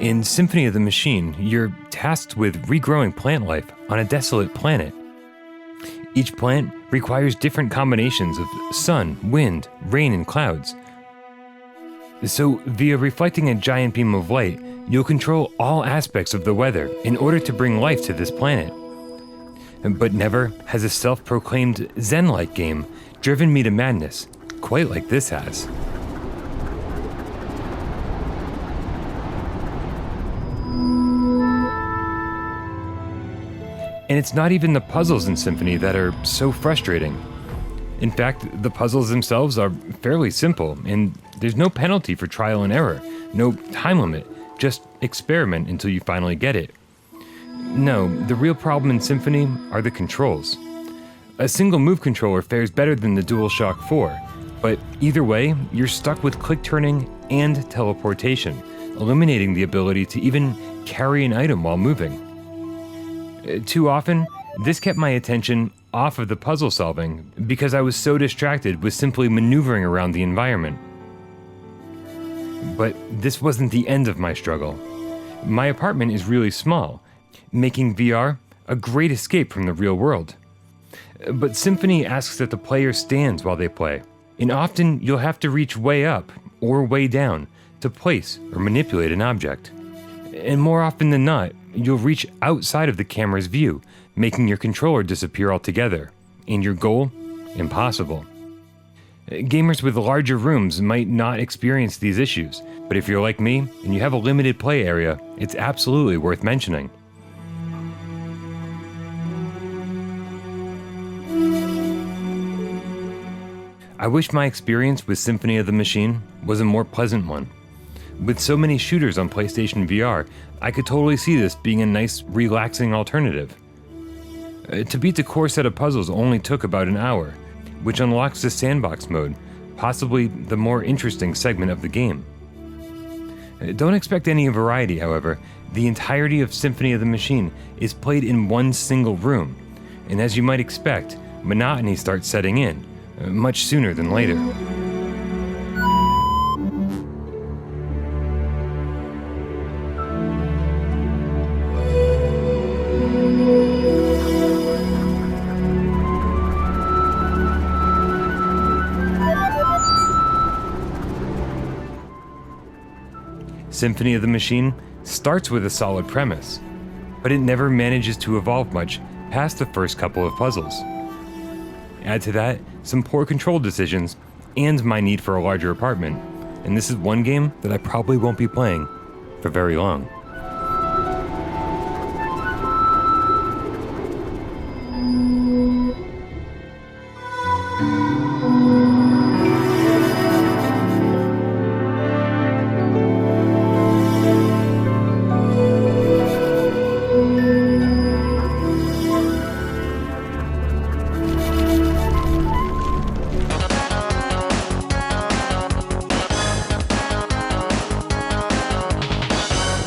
In Symphony of the Machine, you're tasked with regrowing plant life on a desolate planet. Each plant requires different combinations of sun, wind, rain, and clouds. So, via reflecting a giant beam of light, you'll control all aspects of the weather in order to bring life to this planet. But never has a self-proclaimed Zen-like game driven me to madness, quite like this has. And it's not even the puzzles in Symphony that are so frustrating. In fact, the puzzles themselves are fairly simple, and there's no penalty for trial and error, no time limit, just experiment until you finally get it. No, the real problem in Symphony are the controls. A single move controller fares better than the DualShock 4, but either way, you're stuck with click turning and teleportation, eliminating the ability to even carry an item while moving. Too often, this kept my attention off of the puzzle solving because I was so distracted with simply maneuvering around the environment. But this wasn't the end of my struggle. My apartment is really small, making VR a great escape from the real world. But Symphony asks that the player stands while they play, and often you'll have to reach way up or way down to place or manipulate an object. And more often than not, you'll reach outside of the camera's view, making your controller disappear altogether, and your goal, impossible. Gamers with larger rooms might not experience these issues, but if you're like me and you have a limited play area, it's absolutely worth mentioning. I wish my experience with Symphony of the Machine was a more pleasant one. With so many shooters on PlayStation VR, I could totally see this being a nice, relaxing alternative. To beat the core set of puzzles only took about an hour, which unlocks the sandbox mode, possibly the more interesting segment of the game. Don't expect any variety, however. The entirety of Symphony of the Machine is played in one single room, and as you might expect, monotony starts setting in, much sooner than later. Symphony of the Machine starts with a solid premise, but it never manages to evolve much past the first couple of puzzles. Add to that some poor control decisions and my need for a larger apartment, and this is one game that I probably won't be playing for very long.